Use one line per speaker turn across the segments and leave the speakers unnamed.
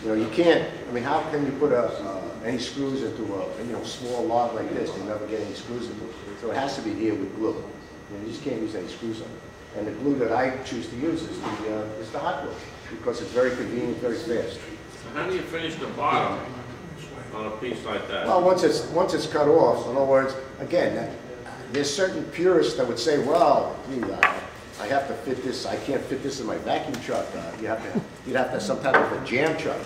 You know, you can't, I mean, how can you put any screws into a small log like this? You never get any screws into it. So it has to be here with glue. You know, you just can't use any screws on it. And the glue that I choose to use is the hot glue, because it's very convenient, very fast.
So how do you finish the bottom on a piece like that?
Well, once it's cut off, in other words, again, there's certain purists that would say, well, gee, I have to fit this, I can't fit this in my vacuum truck. You'd have to have some type of a jam truck,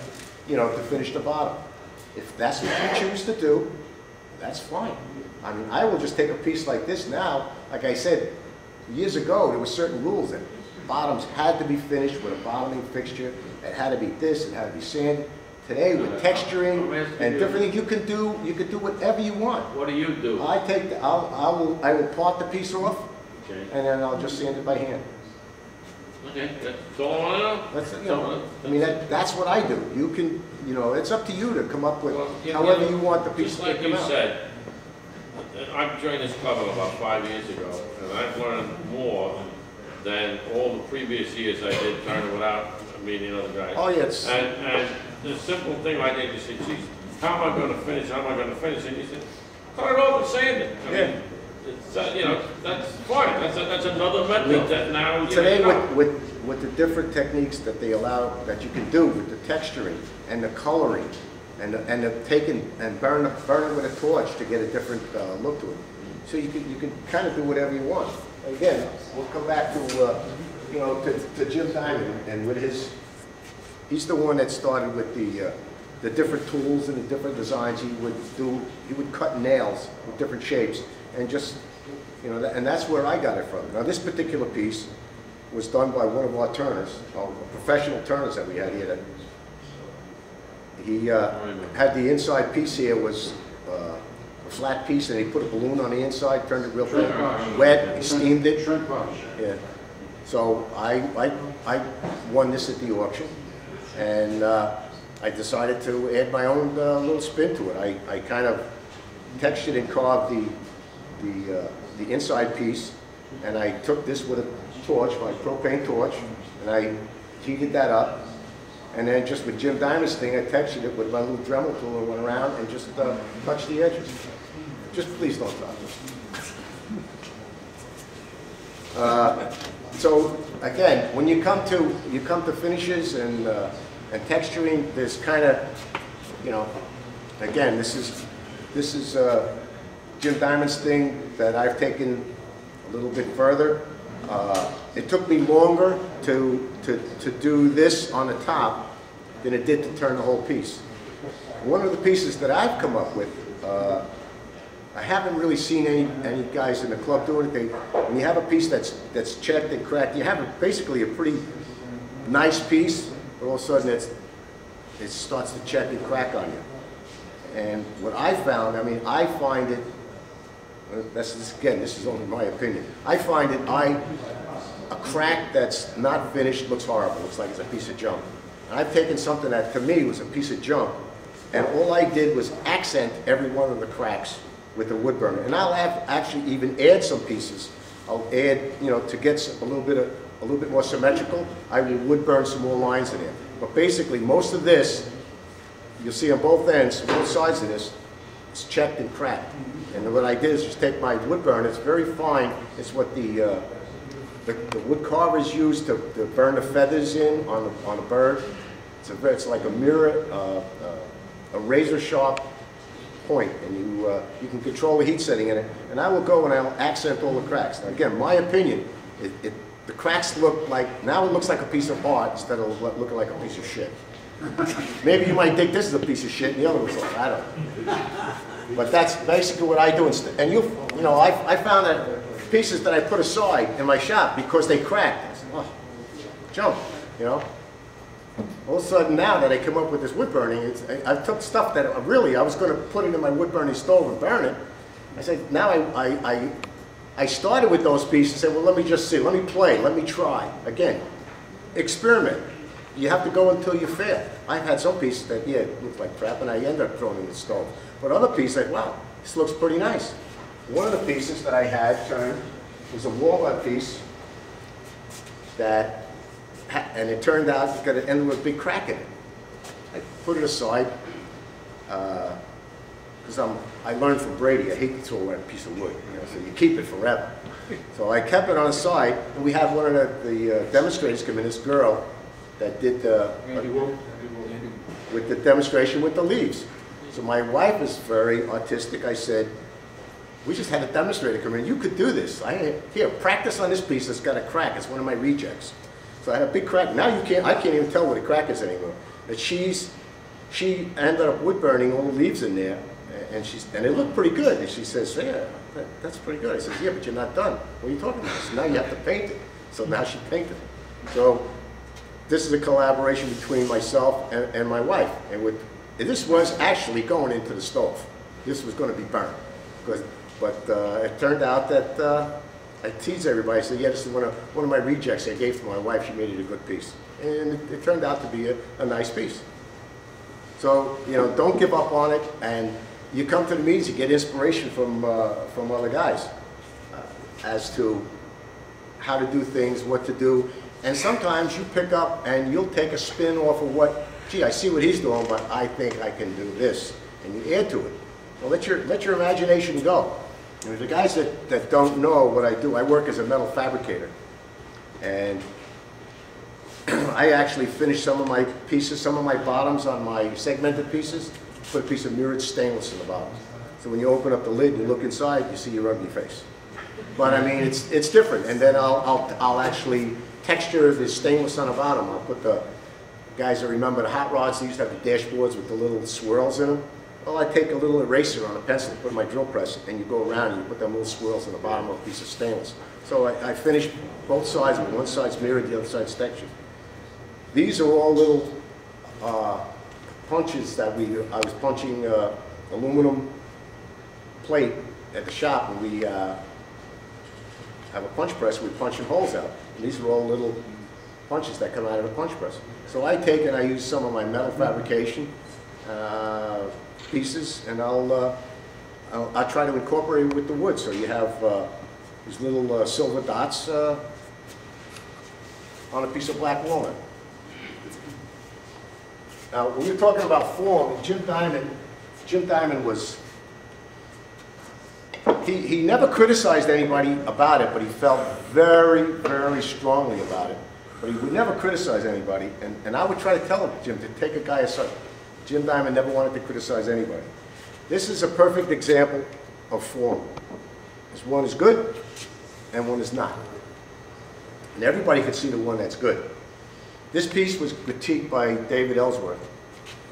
you know, to finish the bottom. If that's what you choose to do, that's fine. I mean, I will just take a piece like this now. Like I said, years ago, there were certain rules that bottoms had to be finished with a bottoming fixture. It had to be this, it had to be sanded. Today, with texturing and different things, you can do whatever you want.
What do you do?
I will part the piece off,
okay,
and then I'll just sand it by hand.
Okay, that's all I know.
I mean, that's what I do. You can, you know, it's up to you to come up with however you want the piece to come out.
Just like you said, I joined this club about 5 years ago, and I've learned more than all the previous years I did turning without meeting other guys.
Oh, yes.
And the simple thing like that, you say, geez, how am I going to finish? How am I going to finish? And you said, cut it off and sand it. I mean, it's, you know, that's fine. That's another method that now
today with the different techniques that they allow that you can do with the texturing and the coloring and the taking and burn it with a torch to get a different look to it. So you can kind of do whatever you want. Again, we'll come back to you know, to Jim Diamond, and with he's the one that started with the different tools and the different designs. He would cut nails with different shapes, and just, you know, and that's where I got it from. Now, this particular piece was done by one of our turners, professional turners that we had here. He had the inside piece here was a flat piece, and he put a balloon on the inside, turned it real wet, he steamed it. Yeah. So I won this at the auction, and I decided to add my own little spin to it. I kind of textured and carved the inside piece, and I took this with a torch, my propane torch, and I heated that up. And then just with Jim Diamond's thing, I textured it with my little Dremel tool and went around and just touched the edges. Just please don't drop it. So again, when you come to finishes and texturing, there's kind of, you know, again, this is Jim Diamond's thing that I've taken a little bit further. It took me longer to do this on the top than it did to turn the whole piece. One of the pieces that I've come up with, I haven't really seen any guys in the club do anything. When you have a piece that's checked and cracked, you have basically a pretty nice piece, but all of a sudden it starts to check and crack on you. And what I found, I mean, I find it, this is only my opinion, I find it, a crack that's not finished looks horrible, looks like it's a piece of junk. And I've taken something that to me was a piece of junk, and all I did was accent every one of the cracks with a wood burner. And I'll actually even add some pieces. I'll add, you know, to get a little bit more symmetrical, I will wood burn some more lines in there. But basically, most of this, you'll see on both ends, both sides of this, it's checked and cracked. And what I did is just take my wood burner. It's very fine. It's what the wood carvers use to burn the feathers in on a bird. It's like a mirror, a razor sharp point, and you can control the heat setting in it. And I will go and I'll accent all the cracks. Now again, my opinion, the cracks look like, now it looks like a piece of art instead of looking like a piece of shit. Maybe you might think this is a piece of shit and the other one's like, I don't know. But that's basically what I do. And you know, I found that pieces that I put aside in my shop because they cracked. I said, oh, junk, you know. All of a sudden now that I come up with this wood burning, I took stuff that really I was going to put it in my wood burning stove and burn it. I said, now I started with those pieces and said, well, let me just see, let me play, let me try. Again, experiment. You have to go until you fail. I've had some pieces that, yeah, it looks like crap, and I end up throwing it in the stove. But other pieces, like, wow, this looks pretty nice. One of the pieces that I had turned was a walnut piece that, and it turned out it's got an end with a big crack in it. I put it aside, because I learned from Brady, I hate to throw away a piece of wood, you know, so you keep it forever. So I kept it on the side, and we had one of the demonstrators come in, this girl that did with the demonstration with the leaves. So my wife is very artistic. I said, we just had a demonstrator come in. You could do this. Here, practice on this piece that's got a crack. It's one of my rejects. So I had a big crack. Now I can't even tell where the crack is anymore. But she ended up wood burning all the leaves in there, and it looked pretty good. And she says, yeah, that's pretty good. I says, yeah, but you're not done. What are you talking about? So now you have to paint it. So now she painted it. So this is a collaboration between myself and my wife. And this was actually going into the stove. This was going to be burned. But it turned out that I teased everybody. I said, yeah, this is one of my rejects I gave to my wife. She made it a good piece. And it turned out to be a nice piece. So, you know, don't give up on it. And you come to the meetings, you get inspiration from other guys as to how to do things, what to do. And sometimes you pick up and you'll take a spin off of what, gee, I see what he's doing, but I think I can do this. And you add to it. Well, let your imagination go. And the guys that don't know what I do, I work as a metal fabricator. And I actually finish some of my pieces, some of my bottoms on my segmented pieces, put a piece of mirrored stainless in the bottom. So when you open up the lid, you look inside, you see your ugly face. But I mean, it's different. And then I'll actually texture the stainless on the bottom. I'll put the guys that remember the hot rods, they used to have the dashboards with the little swirls in them. Well, I take a little eraser on a pencil, put in my drill press, and you go around and you put them little swirls in the bottom of a piece of stainless. So I finished both sides, with one side's mirrored, the other side's textured. These are all little punches that I was punching aluminum plate at the shop, and we have a punch press, we're punching holes out. And these are all little punches that come out of the punch press. So I take and I use some of my metal fabrication pieces, and I'll try to incorporate it with the wood. So you have these little silver dots on a piece of black walnut. Now, when you're talking about form, Jim Diamond was, he never criticized anybody about it, but he felt very, very strongly about it. But he would never criticize anybody, and I would try to tell him, Jim, to take a guy aside. Jim Diamond never wanted to criticize anybody. This is a perfect example of form. This one is good, and one is not. And everybody could see the one that's good. This piece was critiqued by David Ellsworth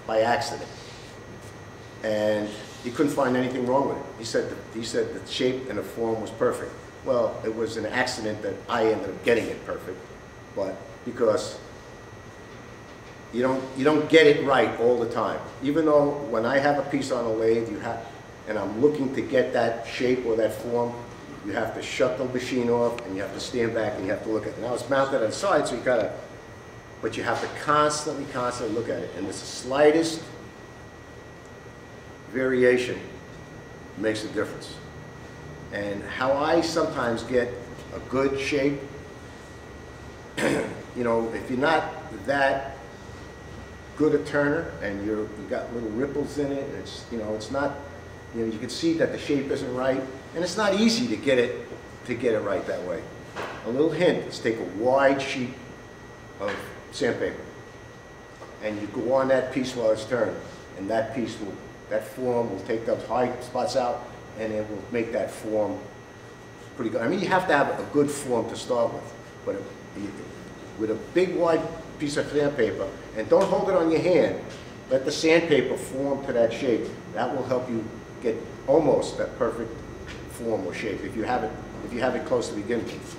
by accident, and he couldn't find anything wrong with it. He said the shape and the form was perfect. Well, it was an accident that I ended up getting it perfect, but because you don't get it right all the time. Even though when I have a piece on a lathe, and I'm looking to get that shape or that form, you have to shut the machine off, and you have to stand back, and you have to look at it. Now it's mounted on the side, so but you have to constantly look at it. And the slightest variation makes a difference. And how I sometimes get a good shape, you know, if you're not that good a turner and you got little ripples in it, and it's, you know, it's not, you know, you can see that the shape isn't right, and it's not easy to get it right that way. A little hint is take a wide sheet of sandpaper, and you go on that piece while it's turned, and that form will take those high spots out, and it will make that form pretty good. I mean, you have to have a good form to start with, but with a big wide piece of sandpaper, and don't hold it on your hand, let the sandpaper form to that shape. That will help you get almost that perfect form or shape if you have it close to begin with.